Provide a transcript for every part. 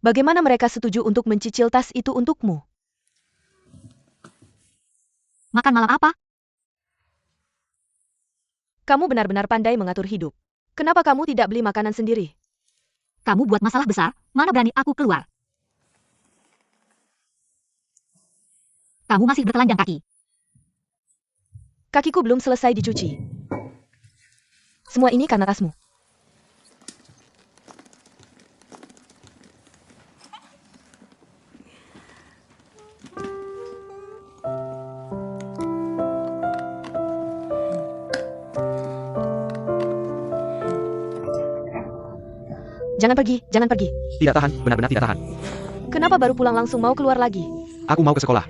Bagaimana mereka setuju untuk mencicil tas itu untukmu? Makan malam apa? Kamu benar-benar pandai mengatur hidup. Kenapa kamu tidak beli makanan sendiri? Kamu buat masalah besar, mana berani aku keluar. Kamu masih bertelanjang kaki. Kakiku belum selesai dicuci. Semua ini karena tasmu. Jangan pergi, jangan pergi. Tidak tahan, benar-benar tidak tahan. Kenapa baru pulang langsung mau keluar lagi? Aku mau ke sekolah.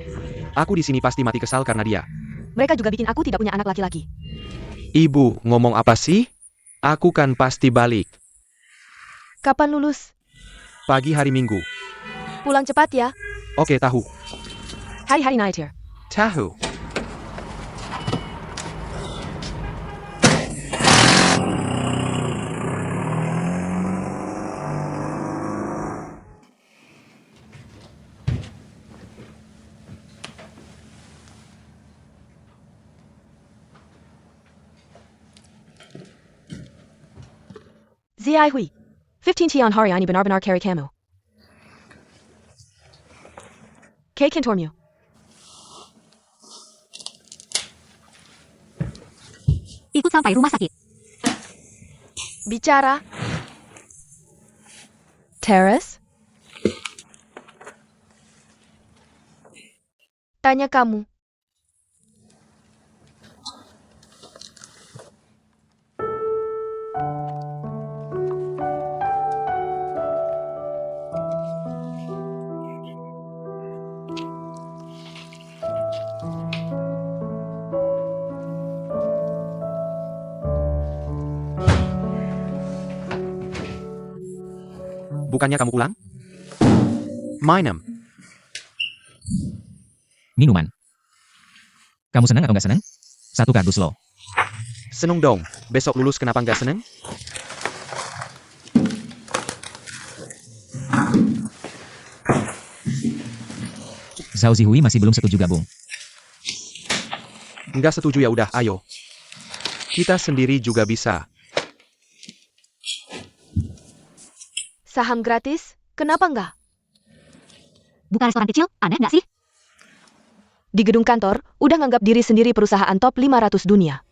Aku di sini pasti mati kesal karena dia. Mereka juga bikin aku tidak punya anak laki-laki. Ibu, ngomong apa sih? Aku kan pasti balik. Kapan lulus? Pagi hari Minggu. Pulang cepat ya. Oke, tahu. Hari-hari night here. Tahu. Ziai Hui. 15 Tian Hari Ini benar-benar carry kamu. Kay Kintormu. Ikut sampai rumah sakit. Bicara. Terrace? Tanya kamu. Bukannya kamu pulang? Minum. Minuman. Kamu senang atau nggak senang? Satu kardus loh. Seneng dong. Besok lulus kenapa nggak seneng? Zhao Zihui masih belum setuju gabung. Nggak setuju ya udah, ayo. Kita sendiri juga bisa. Saham gratis? Kenapa enggak? Buka restoran kecil, aneh nggak sih? Di gedung kantor, udah nganggap diri sendiri perusahaan top 500 dunia.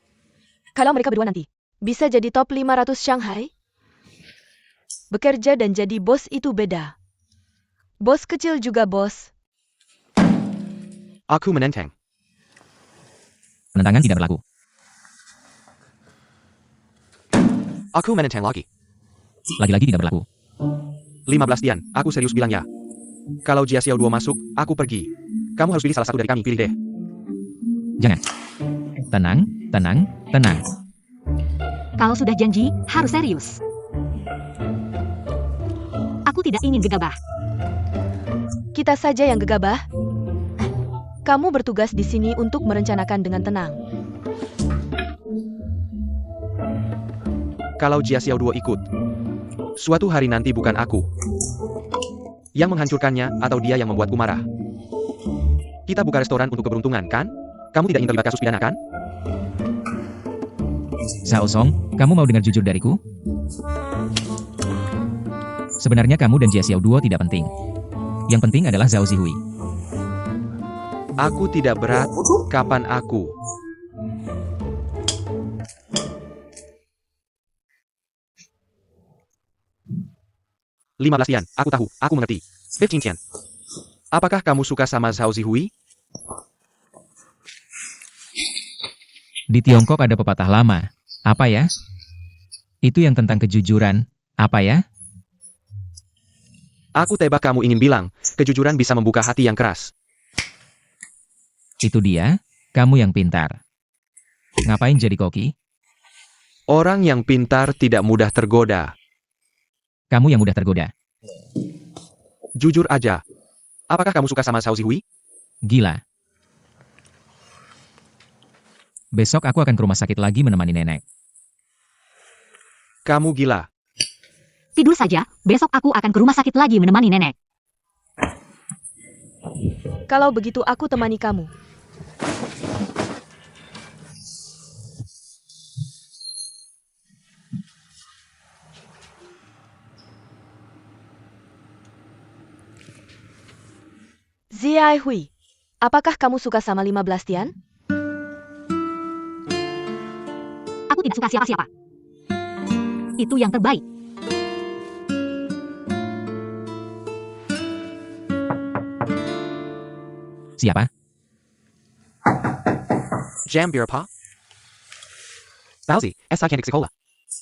Kalau mereka berdua nanti, bisa jadi top 500 Shanghai? Bekerja dan jadi bos itu beda. Bos kecil juga bos. Aku menentang. Penentangan tidak berlaku. Aku menentang lagi. Lagi-lagi tidak berlaku. 15 Dian, aku serius bilang ya. Kalau Jia Xiao 2 masuk, aku pergi. Kamu harus pilih salah satu dari kami, pilih deh. Jangan. Tenang, tenang, tenang. Kalau sudah janji, harus serius. Aku tidak ingin gegabah. Kita saja yang gegabah. Kamu bertugas di sini untuk merencanakan dengan tenang. Kalau Jia Xiao 2 ikut, suatu hari nanti bukan aku yang menghancurkannya atau dia yang membuatku marah. Kita buka restoran untuk keberuntungan, kan? Kamu tidak ingin terlibat kasus pidana, kan? Zhao Song, kamu mau dengar jujur dariku? Sebenarnya kamu dan Jia Xiao Duo tidak penting. Yang penting adalah Zhao Zihui. Aku tidak berat, kapan aku? Lima belas Tian, aku tahu, aku mengerti. 15 Tian. Apakah kamu suka sama Zhao Zihui? Di Tiongkok ada pepatah lama. Apa ya? Itu yang tentang kejujuran. Apa ya? Aku tebak kamu ingin bilang, kejujuran bisa membuka hati yang keras. Itu dia, kamu yang pintar. Ngapain jadi koki? Orang yang pintar tidak mudah tergoda. Kamu yang mudah tergoda. Jujur aja. Apakah kamu suka sama Zhao Zihui? Gila. Besok aku akan ke rumah sakit lagi menemani nenek. Kamu gila. Tidur saja, besok aku akan ke rumah sakit lagi menemani nenek. Kalau begitu aku temani kamu. Ziai Hui, apakah kamu suka sama 15 Tian? Aku tidak suka siapa-siapa. Itu yang terbaik. Siapa? Jam bir apa? Bauzi, esa cantik sekolah.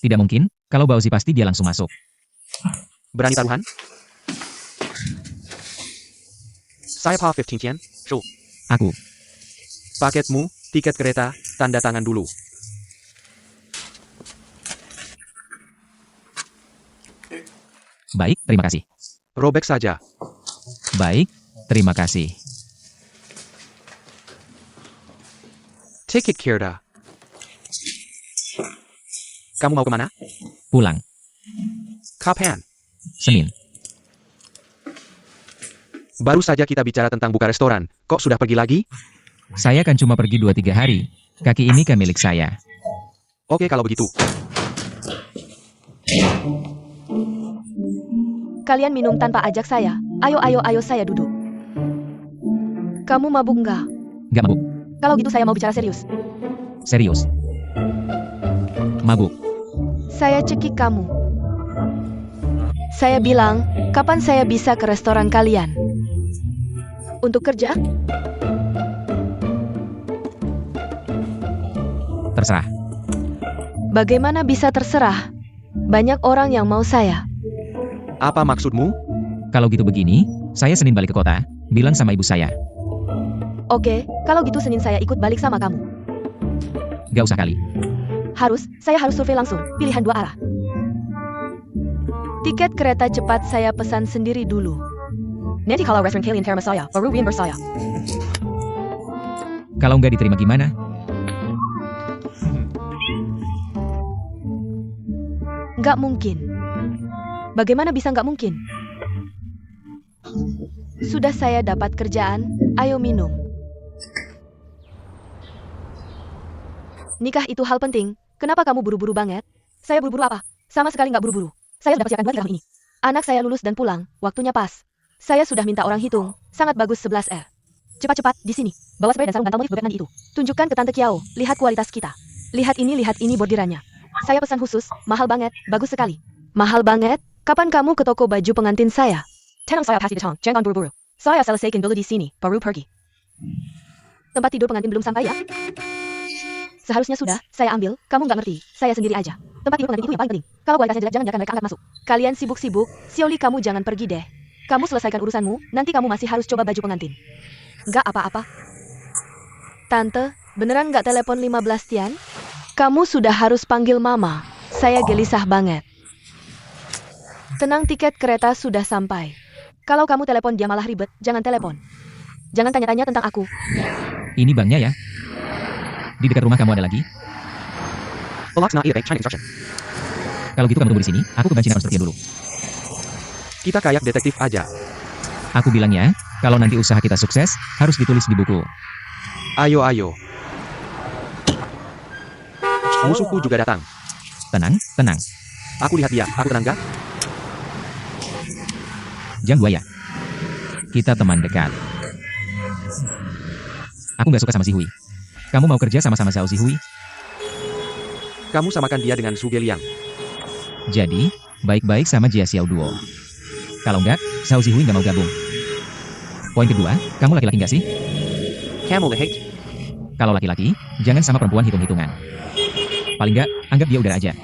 Tidak mungkin, kalau Bauzi pasti dia langsung masuk. Berani taruhan? Saya pa 15 Tian, Shu. Aku. Paketmu, tiket kereta, tanda tangan dulu. Baik, terima kasih. Robek saja. Baik, terima kasih. Tiket kereta. Kamu mau kemana? Pulang. Kapan? Senin. Baru saja kita bicara tentang buka restoran. Kok sudah pergi lagi? Saya kan cuma pergi 2-3 hari. Kaki ini kan milik saya. Oke kalau begitu. Kalian minum tanpa ajak saya. Ayo saya duduk. Kamu mabuk nggak? Gak mabuk. Kalau gitu saya mau bicara serius. Serius. Mabuk. Saya cekik kamu. Saya bilang, kapan saya bisa ke restoran kalian? Untuk kerja? Terserah. Bagaimana bisa terserah? Banyak orang yang mau saya. Apa maksudmu? Kalau gitu begini, saya Senin balik ke kota. Bilang sama ibu saya. Oke, kalau gitu Senin saya ikut balik sama kamu. Gak usah kali. Saya harus survei langsung, pilihan 2 arah. Tiket kereta cepat saya pesan sendiri dulu. Nanti kalau restoran kalian terima saya, baru reimburse saya. Kalau nggak diterima gimana? Nggak mungkin. Bagaimana bisa nggak mungkin? Sudah saya dapat kerjaan, ayo minum. Nikah itu hal penting, kenapa kamu buru-buru banget? Saya buru-buru apa? Sama sekali nggak buru-buru. Saya sudah persiapkan buat tahun ini. Anak saya lulus dan pulang, waktunya pas. Saya sudah minta orang hitung, sangat bagus 11R. Cepat-cepat, di sini. Bawa spray dan sarung bantal motif bebek nanti itu. Tunjukkan ke Tante Kiao, lihat kualitas kita. Lihat ini bordirannya. Saya pesan khusus, mahal banget, bagus sekali. Mahal banget? Kapan kamu ke toko baju pengantin saya? Tenang saya pasti datang, jangan buru-buru. Saya selesaikan dulu di sini, baru pergi. Tempat tidur pengantin belum sampai ya? Seharusnya sudah, saya ambil, kamu nggak ngerti, saya sendiri aja. Tempat tidur pengantin itu yang paling penting. Kalau kualitasnya jelek jangan biarkan mereka angkat masuk. Kalian sibuk-sibuk, Xiaoli kamu jangan pergi deh. Kamu selesaikan urusanmu, nanti kamu masih harus coba baju pengantin. Nggak apa-apa. Tante, beneran nggak telepon 15 Tian? Kamu sudah harus panggil mama, saya gelisah banget. Tenang, tiket kereta sudah sampai. Kalau kamu telepon dia malah ribet, jangan telepon. Jangan tanya-tanya tentang aku. Ini banknya ya? Di dekat rumah kamu ada lagi? Relax na bank China instruction. Kalau gitu kamu tunggu di sini, aku ke bank Cina Construction dulu. Kita kayak detektif aja. Aku bilang ya, kalau nanti usaha kita sukses, harus ditulis di buku. Ayo. Musuhku juga datang. Tenang. Aku lihat dia, aku tenang gak? Jam 2 ya. Kita teman dekat. Aku nggak suka sama si Hui. Kamu mau kerja sama-sama Zhao Si Hui? Kamu samakan dia dengan Su Geliang. Jadi, baik-baik sama Jia Xiao Duo. Kalau nggak, Zhao Si Hui nggak mau gabung. Poin kedua, kamu laki-laki nggak sih? Camel the hate. Kalau laki-laki, jangan sama perempuan hitung-hitungan. Paling nggak, anggap dia udara aja.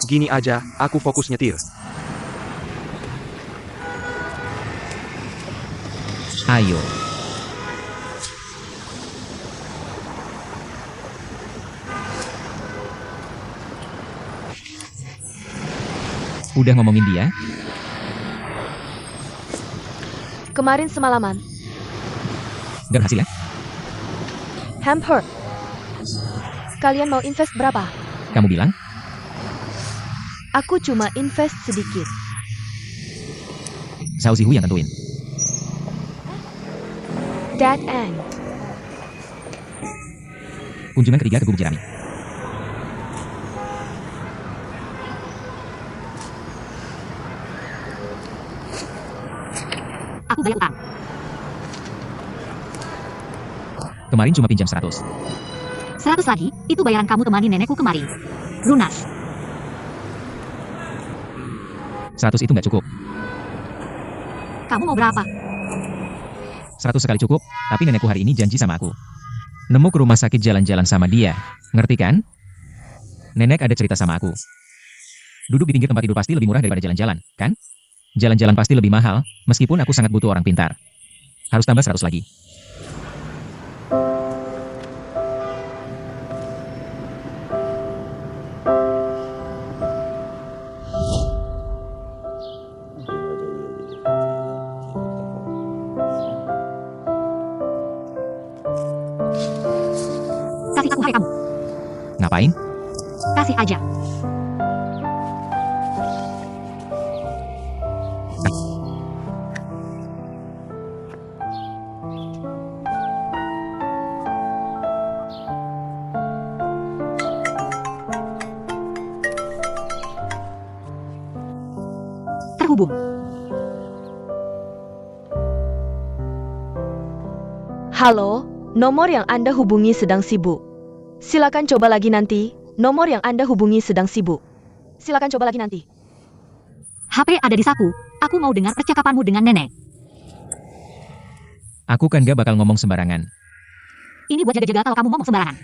Gini aja, aku fokus nyetir. Ayo. Udah ngomongin dia? Kemarin semalaman, Gak berhasil ya? hamper. Kalian mau invest berapa? Kamu bilang? Aku cuma invest sedikit. Zhao Zihui yang tentuin. Dead end. Kunjungan ketiga ke Gubuk Jerami. Aku bayar utang. Kemarin cuma pinjam 100. 100 lagi, itu bayaran kamu temani nenekku kemarin. Lunas. 100 itu nggak cukup. Kamu mau berapa? 100 sekali cukup, tapi nenekku hari ini janji sama aku. Nemu ke rumah sakit jalan-jalan sama dia. Ngerti kan? Nenek ada cerita sama aku. Duduk di pinggir tempat tidur pasti lebih murah daripada jalan-jalan, kan? Jalan-jalan pasti lebih mahal, meskipun aku sangat butuh orang pintar. Harus tambah 100 lagi. Kasih aku hari kamu. Ngapain? Kasih aja. Terhubung. Halo, nomor yang Anda hubungi sedang sibuk. Silakan coba lagi nanti. Nomor yang Anda hubungi sedang sibuk. Silakan coba lagi nanti. HP ada di saku. Aku mau dengar percakapanmu dengan nenek. Aku kan gak bakal ngomong sembarangan. Ini buat jaga-jaga kalau kamu ngomong sembarangan.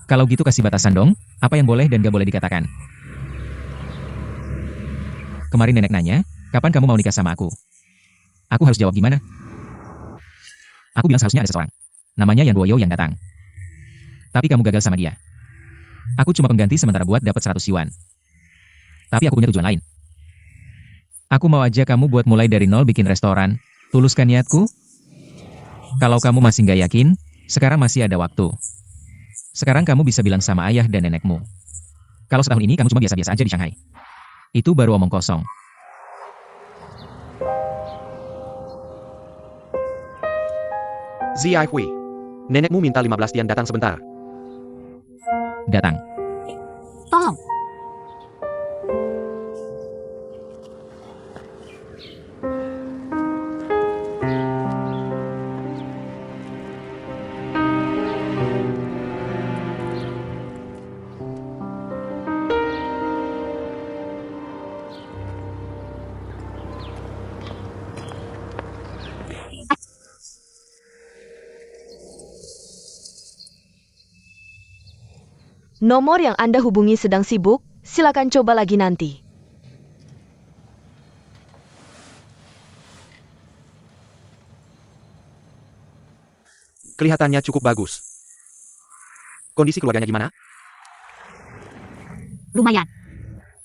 Kalau gitu kasih batasan dong, apa yang boleh dan gak boleh dikatakan. Kemarin nenek nanya, kapan kamu mau nikah sama aku? Aku harus jawab gimana? Aku bilang seharusnya ada seseorang. Namanya Yan Duoyo yang datang. Tapi kamu gagal sama dia. Aku cuma pengganti sementara buat dapat 100 yuan. Tapi aku punya tujuan lain. Aku mau aja kamu buat mulai dari nol bikin restoran. Tuluskan niatku? Kalau kamu masih nggak yakin, sekarang masih ada waktu. Sekarang kamu bisa bilang sama ayah dan nenekmu. Kalau setahun ini kamu cuma biasa-biasa aja di Shanghai. Itu baru omong kosong. Ziai Hui. Nenekmu minta 15 tian datang sebentar. Datang. Tolong. Nomor yang Anda hubungi sedang sibuk. Silakan coba lagi nanti. Kelihatannya cukup bagus. Kondisi keluarganya gimana? Lumayan.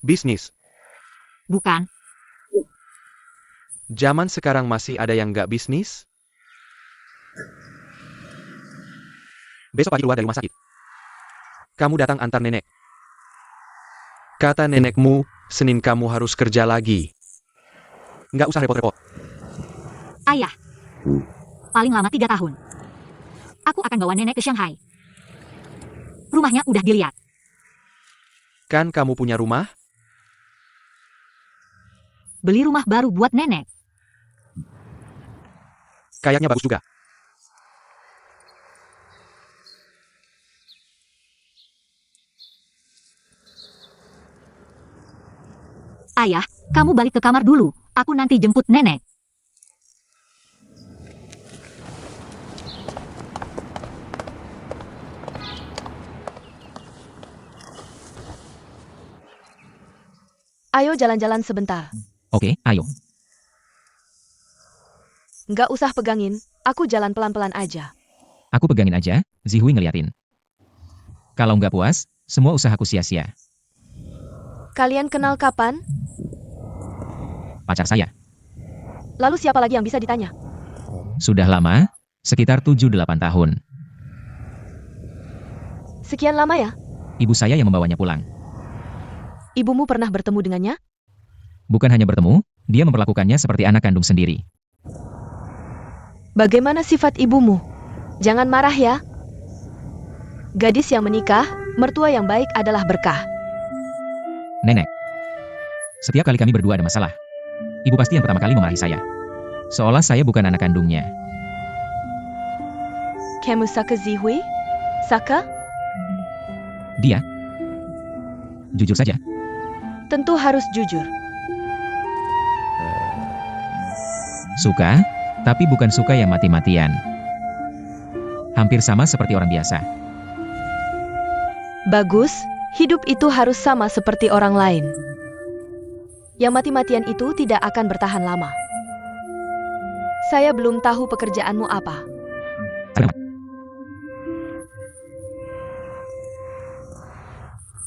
Bisnis. Bukan. Zaman sekarang masih ada yang nggak bisnis? Besok pagi keluar dari rumah sakit. Kamu datang antar nenek. Kata nenekmu, Senin kamu harus kerja lagi. Nggak usah repot-repot. Ayah. Paling lama 3 tahun. Aku akan bawa nenek ke Shanghai. Rumahnya udah dilihat. Kan kamu punya rumah? Beli rumah baru buat nenek. Kayaknya bagus juga. Ayah, kamu balik ke kamar dulu. Aku nanti jemput nenek. Ayo jalan-jalan sebentar. Oke, ayo. Nggak usah pegangin, aku jalan pelan-pelan aja. Aku pegangin aja, Zihui ngeliatin. Kalau nggak puas, semua usahaku sia-sia. Kalian kenal kapan? Pacar saya. Lalu siapa lagi yang bisa ditanya? Sudah lama, sekitar 7-8 tahun. Sekian lama ya? Ibu saya yang membawanya pulang. Ibumu pernah bertemu dengannya? Bukan hanya bertemu, dia memperlakukannya seperti anak kandung sendiri. Bagaimana sifat ibumu? Jangan marah ya. Gadis yang menikah, mertua yang baik adalah berkah. Nenek. Setiap kali kami berdua ada masalah, ibu pasti yang pertama kali memarahi saya. Seolah saya bukan anak kandungnya. Kamu Saka Zihui? Saka? Dia? Jujur saja, Tentu harus jujur. suka, tapi bukan suka yang mati-matian. Hampir sama seperti orang biasa. Bagus, hidup itu harus sama seperti orang lain. Yang mati-matian itu tidak akan bertahan lama. Saya belum tahu pekerjaanmu apa.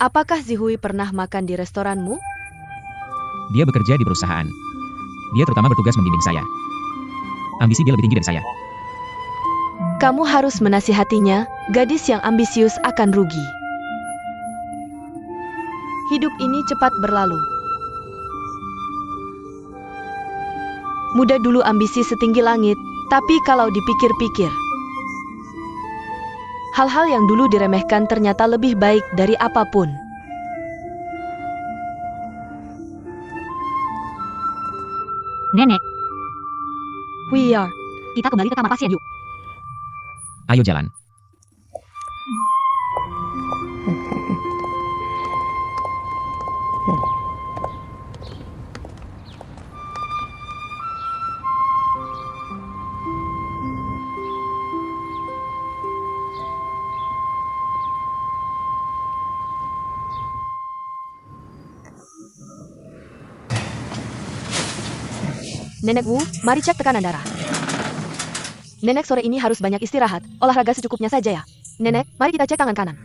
Apakah Zihui pernah makan di restoranmu? Dia bekerja di perusahaan. Dia terutama bertugas membimbing saya. Ambisi dia lebih tinggi dari saya. Kamu harus menasihatinya, gadis yang ambisius akan rugi. Hidup ini cepat berlalu. Muda dulu ambisi setinggi langit, tapi kalau dipikir-pikir, hal-hal yang dulu diremehkan ternyata lebih baik dari apapun. Nenek, We are. kita kembali ke kamar pasien yuk. Ayo jalan. Nenek Wu, mari cek tekanan darah. Nenek sore ini harus banyak istirahat, olahraga secukupnya saja ya. Nenek, mari kita cek tangan kanan.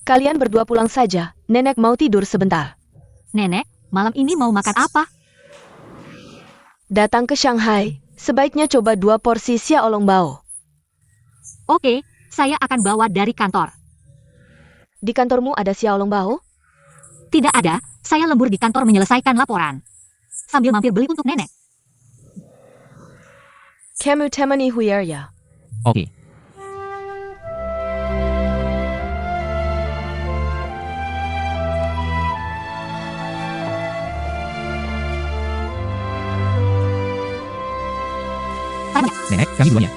Kalian berdua pulang saja, nenek mau tidur sebentar. Nenek, malam ini mau makan apa? Datang ke Shanghai, sebaiknya coba 2 porsi xiaolong bao. Oke, saya akan bawa dari kantor. Di kantormu ada xiaolong bao? Tidak ada, saya lembur di kantor menyelesaikan laporan. Sambil mampir beli untuk nenek. Kamu temani Huyer ya. Oke. Nenek, kami duluan ya.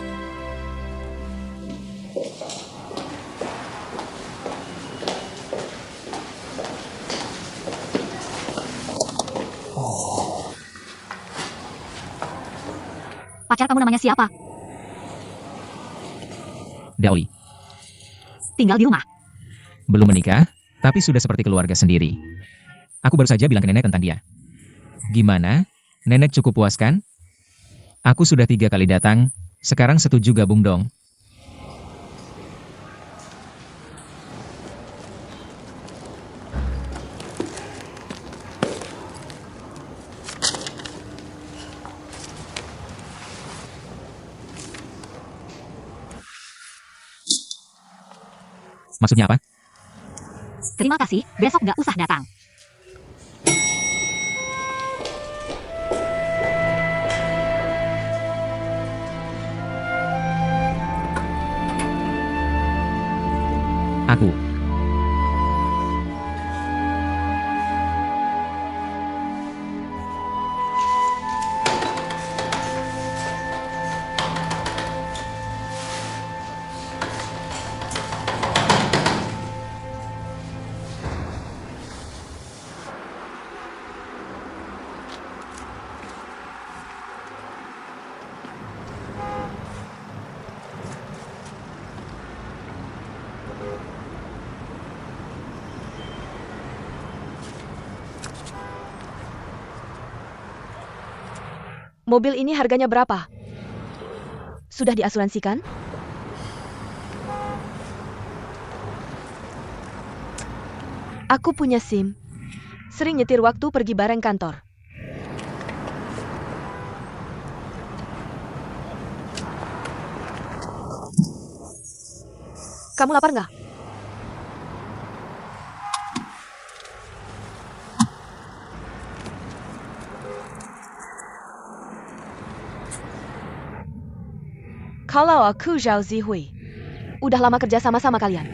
Pacar kamu namanya siapa? Daoli. Tinggal di rumah. Belum menikah, tapi sudah seperti keluarga sendiri. Aku baru saja bilang ke nenek tentang dia. Gimana? Nenek cukup puas kan? Aku sudah 3 kali datang, sekarang setuju gabung dong. Maksudnya apa? Terima kasih, besok nggak usah datang. Aku. Mobil ini harganya berapa? Sudah diasuransikan? Aku punya SIM. Sering nyetir waktu pergi bareng kantor. Kamu lapar nggak? Kalau aku Zhao Zihui. Udah lama kerja sama-sama kalian.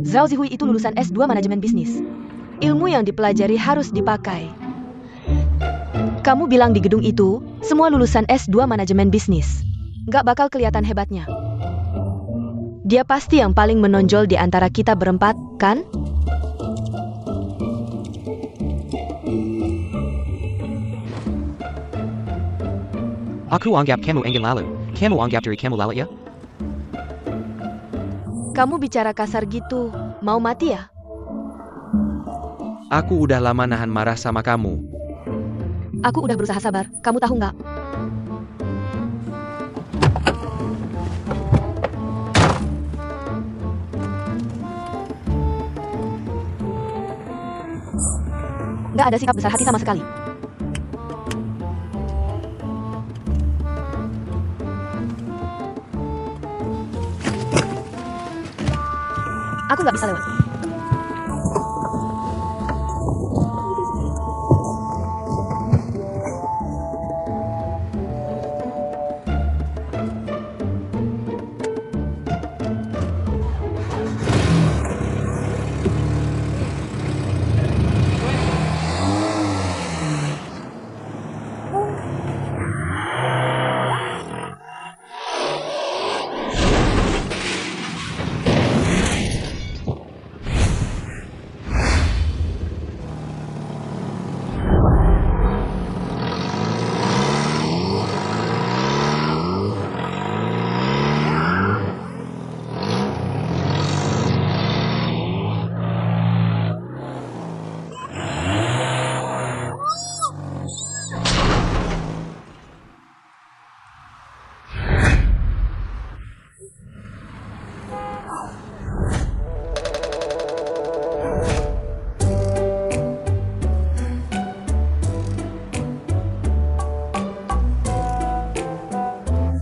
Zhao Zihui itu lulusan S2 manajemen bisnis. Ilmu yang dipelajari harus dipakai. Kamu bilang di gedung itu, semua lulusan S2 manajemen bisnis. Nggak bakal kelihatan hebatnya. Dia pasti yang paling menonjol di antara kita berempat, kan? Aku anggap kamu enggan lalu. Kamu anggap diri kamu lalat ya? Kamu bicara kasar gitu, mau mati ya? Aku udah lama nahan marah sama kamu. Aku udah berusaha sabar, kamu tahu nggak? Nggak ada sikap besar hati sama sekali. Aku nggak bisa lewat.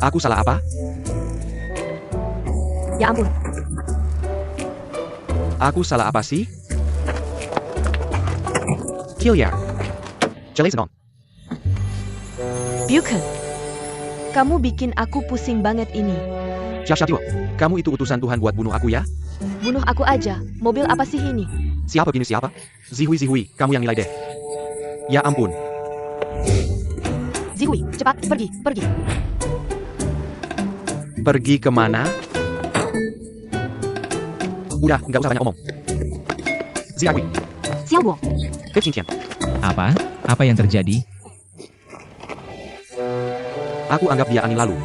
Aku salah apa? Ya ampun, Aku salah apa sih? Kilya. Jelasin dong. Bukan. Kamu bikin aku pusing banget ini. Xiao, kamu itu utusan Tuhan buat bunuh aku ya? Bunuh aku aja, mobil apa sih ini? Siapa gini siapa? Zihui, kamu yang nilai deh. Ya ampun. Zihui, cepat, pergi. Pergi kemana? Udah, nggak usah banyak omong. Zihui, Xiao Guo, 15 tian. Apa? Apa yang terjadi? Aku anggap dia angin lalu.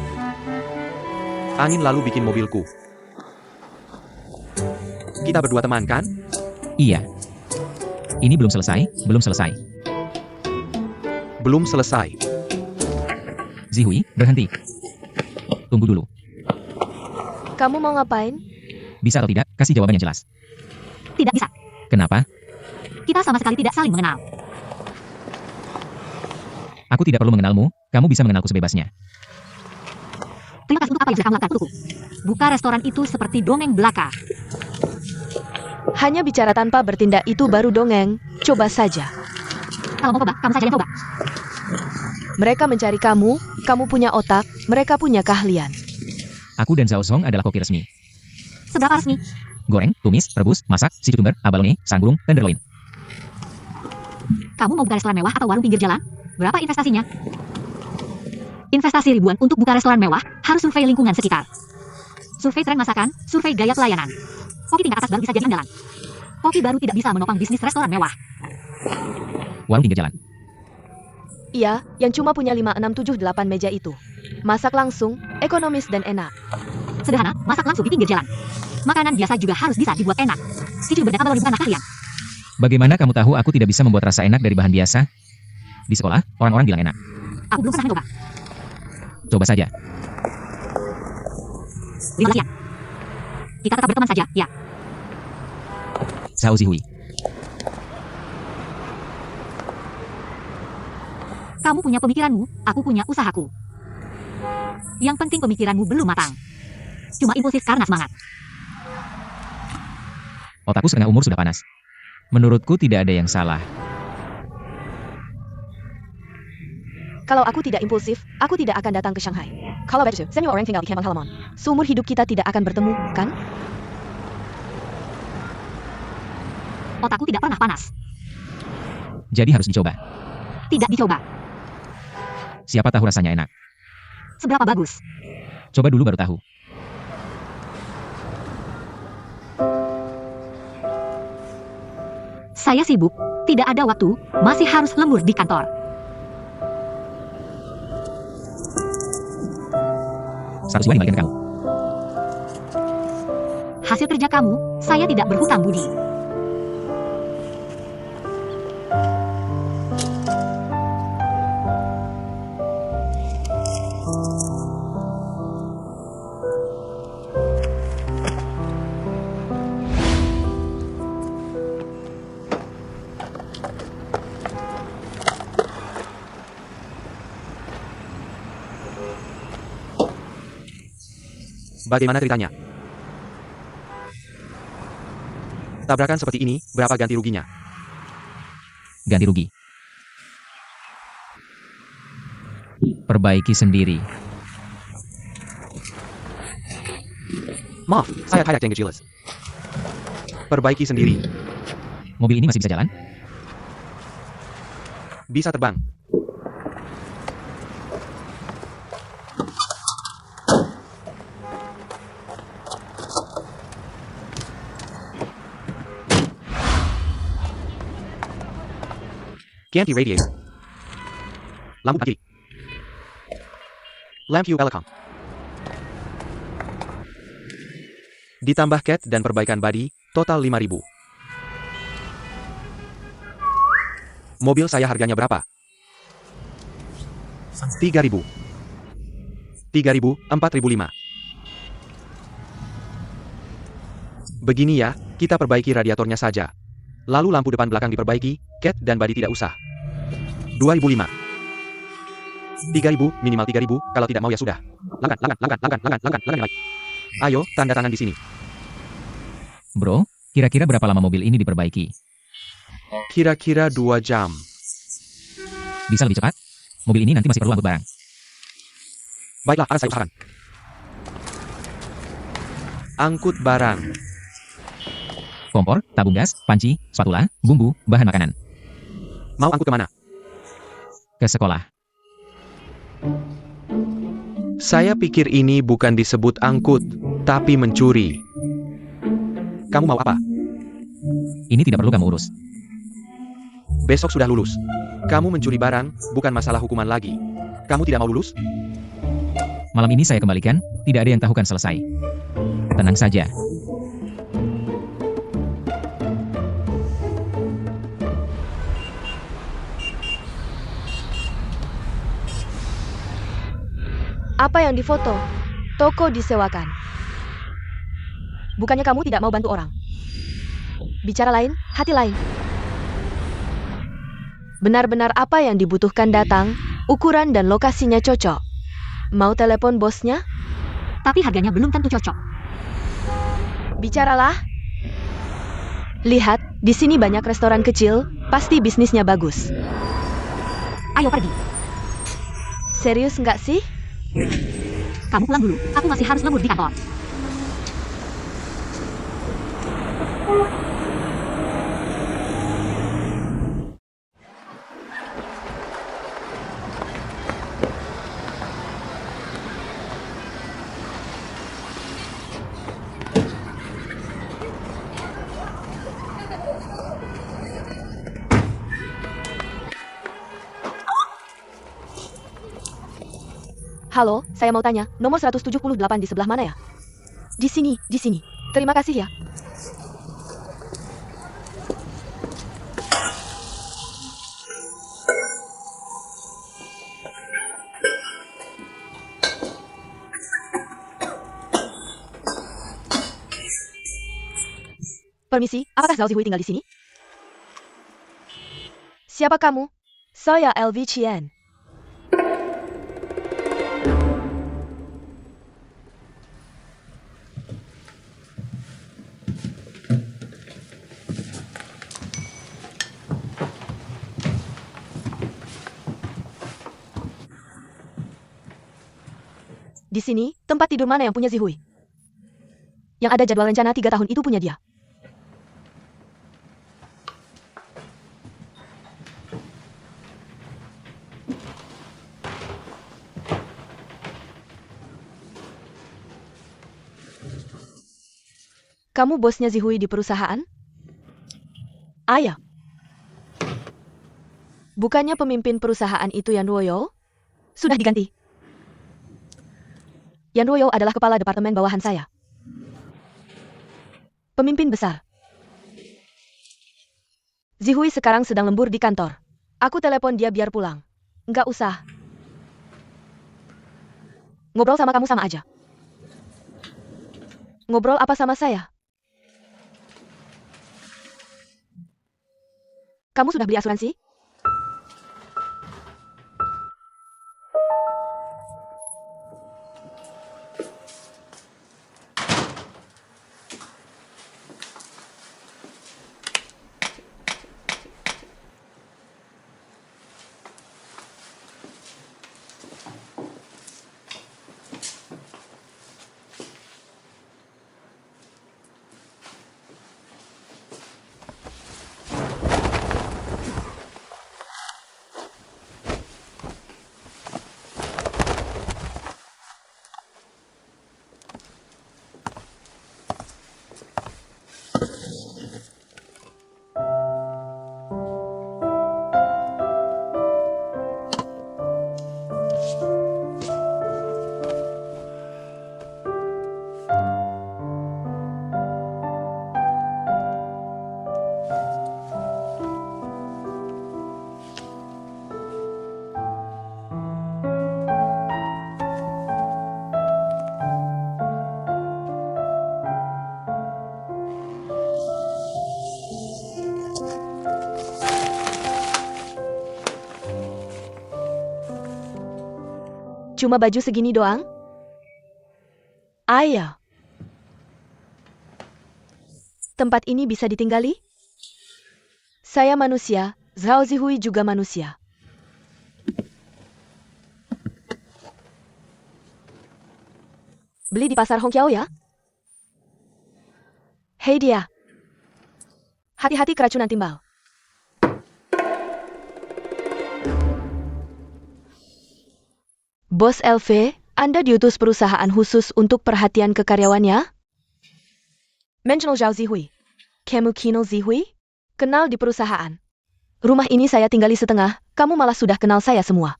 Angin lalu bikin mobilku. Kita berdua teman kan? Iya. Ini belum selesai. Belum selesai. Zihui, berhenti. Tunggu dulu. Kamu mau ngapain? Bisa atau tidak, kasih jawaban yang jelas. tidak bisa. Kenapa? Kita sama sekali tidak saling mengenal. Aku tidak perlu mengenalmu, kamu bisa mengenalku sebebasnya. Terima kasih untuk apa yang sudah kamu lakukan untukku. Buka restoran itu seperti dongeng belaka. Hanya bicara tanpa bertindak itu baru dongeng. Coba saja. Kalau mau coba, kamu saja yang coba. Mereka mencari kamu, kamu punya otak, mereka punya keahlian. Aku dan Zhao Song adalah koki resmi. Seberapa resmi? Goreng, tumis, rebus, masak, si cucumber, abalone, sang burung, tenderloin. Kamu mau buka restoran mewah atau warung pinggir jalan? Berapa investasinya? Investasi ribuan untuk buka restoran mewah, harus survei lingkungan sekitar. Survei tren masakan, survei gaya pelayanan. Koki tingkat atas baru bisa jadi andalan. Koki baru tidak bisa menopang bisnis restoran mewah. Warung pinggir jalan. Iya, yang cuma punya 5, 6, 7, 8 meja itu. Masak langsung, ekonomis dan enak. Sederhana, masak langsung di pinggir jalan. Makanan biasa juga harus bisa dibuat enak. Si cucumber dan abalone bukan anak kalian. Bagaimana kamu tahu aku tidak bisa membuat rasa enak dari bahan biasa? Di sekolah, orang-orang bilang enak. Aku belum pernah mencoba. Coba saja. 15 ya. Kita tetap berteman saja, ya. Zhao Zihui. Kamu punya pemikiranmu, aku punya usahaku. Yang penting pemikiranmu belum matang. Cuma impulsif karena semangat. Otakku setengah umur sudah panas. Menurutku tidak ada yang salah. Kalau aku tidak impulsif, aku tidak akan datang ke Shanghai. Kalau begitu, semua orang tinggal di Kampung Halaman. Seumur hidup kita tidak akan bertemu, kan? Otakku tidak pernah panas. Jadi harus dicoba. Tidak dicoba. Siapa tahu rasanya enak. Seberapa bagus? Coba dulu baru tahu. Saya sibuk, tidak ada waktu, masih harus lembur di kantor. Seharusnya dibalikan ke kamu. Hasil kerja kamu, saya tidak berhutang budi. Bagaimana ceritanya? Tabrakan seperti ini, berapa ganti ruginya? Ganti rugi. Perbaiki sendiri. Maaf, saya kayak Cengiz Chiles. Perbaiki sendiri. Mobil ini masih bisa jalan? Bisa terbang. Ganti radiator. Lampu kiri. Lamp view belakang. Ditambah cat dan perbaikan body, total 5.000. Mobil saya harganya berapa? 3.000. 3.000, 4.005. Begini ya, kita perbaiki radiatornya saja. Lalu lampu depan belakang diperbaiki, cat dan body tidak usah. 2.005. 3.000, minimal 3.000, kalau tidak mau ya sudah. Langgan. Ayo, tanda tangan di sini. Bro, kira-kira berapa lama mobil ini diperbaiki? Kira-kira 2 jam. Bisa lebih cepat? Mobil ini nanti masih perlu angkut barang. Baiklah, akan saya usahakan. Angkut barang. Kompor, tabung gas, panci, spatula, bumbu, bahan makanan. Mau angkut kemana? Ke sekolah. Saya pikir ini bukan disebut angkut, tapi mencuri. Kamu mau apa? Ini tidak perlu kamu urus. Besok sudah lulus. Kamu mencuri barang, bukan masalah hukuman lagi. Kamu tidak mau lulus? Malam ini saya kembalikan, tidak ada yang tahu kan selesai. Tenang saja. Apa yang difoto? Toko disewakan. Bukannya kamu tidak mau bantu orang? Bicara lain, hati lain. Benar-benar apa yang dibutuhkan datang, ukuran dan lokasinya cocok. Mau telepon bosnya? Tapi harganya belum tentu cocok. Bicaralah. Lihat, di sini banyak restoran kecil, pasti bisnisnya bagus. Ayo pergi. Serius nggak sih? Kamu pulang dulu, aku masih harus lembur di kantor. Halo, saya mau tanya, nomor 178 di sebelah mana ya? Di sini, di sini. Terima kasih ya. Permisi, apakah Zhao Zihui tinggal di sini? Siapa kamu? Saya LV Qian. Di sini, tempat tidur mana yang punya Zihui? Yang ada jadwal rencana 3 tahun itu punya dia. Kamu bosnya Zihui di perusahaan? Ayah. Bukannya pemimpin perusahaan itu Yan Ruoyo? Sudah diganti. Yan Ruoyo adalah kepala departemen bawahan saya. Pemimpin besar. Zihui sekarang sedang lembur di kantor. Aku telepon dia biar pulang. Enggak usah. Ngobrol sama kamu sama aja. Ngobrol apa sama saya? Kamu sudah beli asuransi? Cuma baju segini doang? Ayah. Tempat ini bisa ditinggali? Saya manusia, Zhao Zihui juga manusia. Beli di pasar Hongqiao ya? Hei dia. Hati-hati keracunan timbal. Bos LV, Anda diutus perusahaan khusus untuk perhatian ke karyawannya? Mengenal Zhao Zihui. Kamu kenal Zihui? Kenal di perusahaan. Rumah ini saya tinggali setengah, kamu malah sudah kenal saya semua.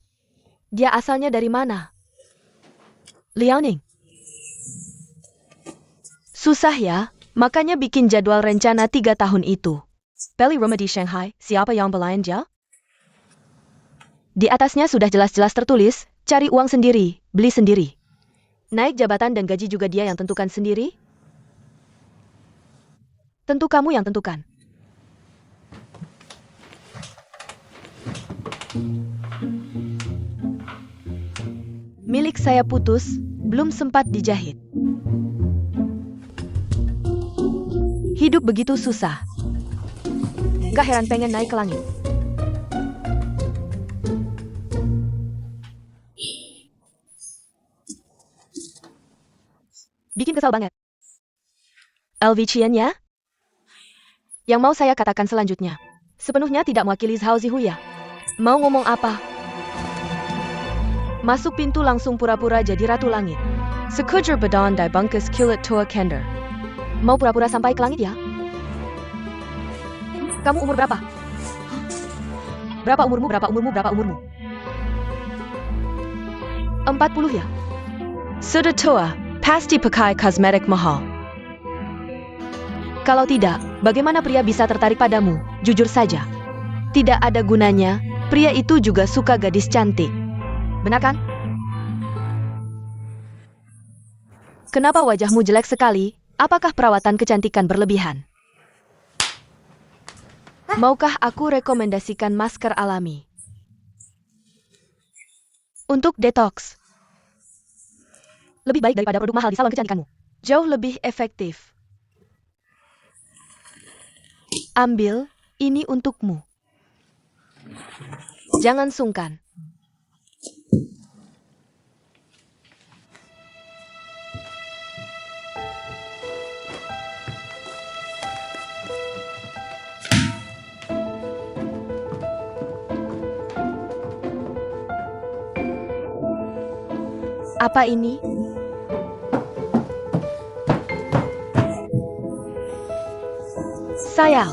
Dia asalnya dari mana? Liaoning. Susah ya, makanya bikin jadwal rencana 3 tahun itu. Beli rumah di Shanghai, siapa yang belanja? Di atasnya sudah jelas-jelas tertulis, cari uang sendiri, beli sendiri. Naik jabatan dan gaji juga dia yang tentukan sendiri? Tentu kamu yang tentukan. Milik saya putus, belum sempat dijahit. Hidup begitu susah. Gak heran pengen naik ke langit. Bikin kesal banget. LV Qian ya? Yang mau saya katakan selanjutnya. Sepenuhnya tidak mewakili Zhao Zihui ya. Mau ngomong apa? Masuk pintu langsung pura-pura jadi ratu langit. Sekujur badan dai bungkus kilat tua kender. Mau pura-pura sampai ke langit ya? Kamu umur berapa? Berapa umurmu, berapa umurmu, berapa umurmu? 40 ya? Sudah tua. Pasti pakai kosmetik mahal. Kalau tidak, bagaimana pria bisa tertarik padamu? Jujur saja. Tidak ada gunanya, pria itu juga suka gadis cantik. Benar kan? Kenapa wajahmu jelek sekali? Apakah perawatan kecantikan berlebihan? Maukah aku rekomendasikan masker alami? Untuk detox. Lebih baik daripada produk mahal di salon kecantikanmu. Jauh lebih efektif. Ambil, ini untukmu. Jangan sungkan. Apa ini? Sayal.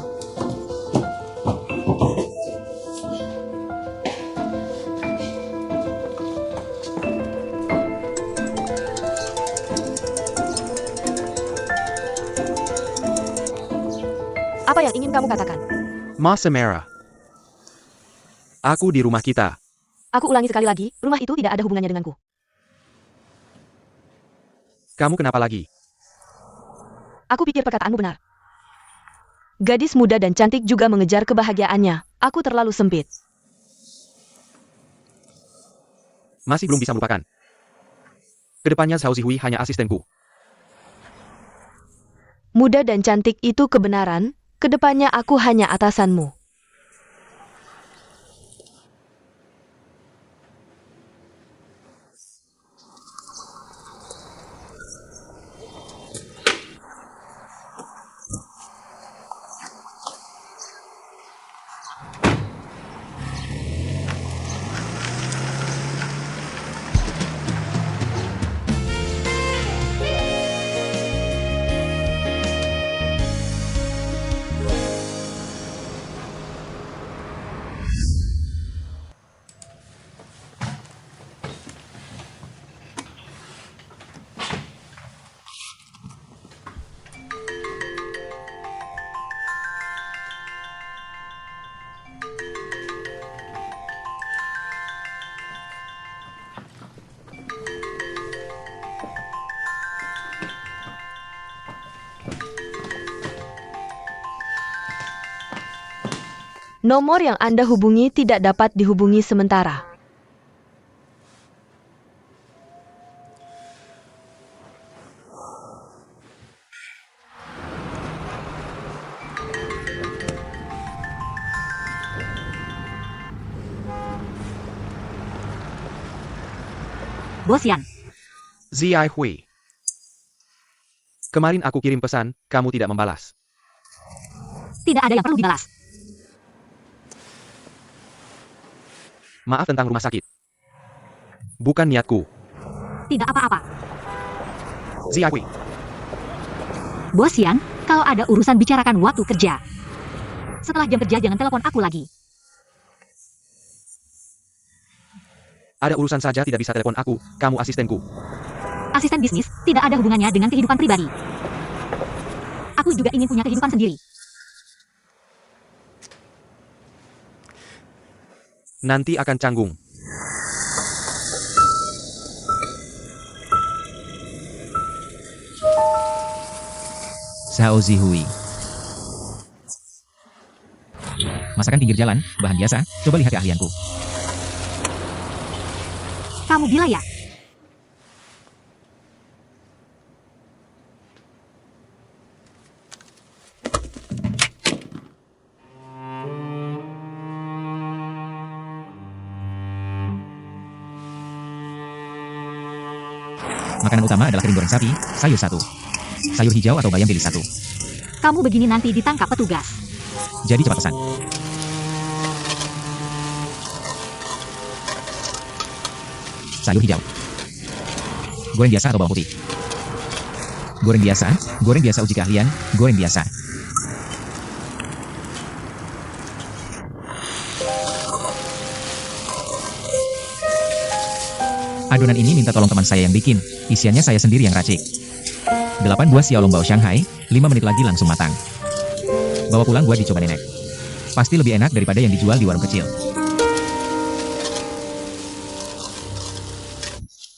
Apa yang ingin kamu katakan? Masa merah. Aku di rumah kita. Aku ulangi sekali lagi, rumah itu tidak ada hubungannya denganku. Kamu kenapa lagi? Aku pikir perkataanmu benar. Gadis muda dan cantik juga mengejar kebahagiaannya. Aku terlalu sempit. Masih belum bisa melupakan. Kedepannya Zhao Zihui hanya asistenku. Muda dan cantik itu kebenaran, kedepannya aku hanya atasanmu. Nomor yang Anda hubungi tidak dapat dihubungi sementara. Bos Yan, Ziai Hui. Kemarin aku kirim pesan, kamu tidak membalas. tidak ada yang perlu dibalas. Maaf tentang rumah sakit. Bukan niatku. Tidak apa-apa. Ziai Hui. Bos Yan, kalau ada urusan bicarakan waktu kerja. Setelah jam kerja jangan telepon aku lagi. Ada urusan saja tidak bisa telepon aku, kamu asistenku. Asisten bisnis tidak ada hubungannya dengan kehidupan pribadi. Aku juga ingin punya kehidupan sendiri. Nanti akan canggung. Zhao Zihui. Masakan pinggir jalan, bahan biasa, coba lihat keahlianku. Kamu gila ya? Makanan utama adalah kering goreng sapi, sayur satu. Sayur hijau atau bayam bilis satu. Kamu begini nanti ditangkap petugas. Jadi cepat pesan. Sayur hijau. Goreng biasa atau bawang putih? Goreng biasa uji keahlian, goreng biasa. Adonan ini minta tolong teman saya yang bikin, isiannya saya sendiri yang racik. 8 buah xiaolongbao Shanghai, 5 menit lagi langsung matang. Bawa pulang buat dicoba nenek. Pasti lebih enak daripada yang dijual di warung kecil.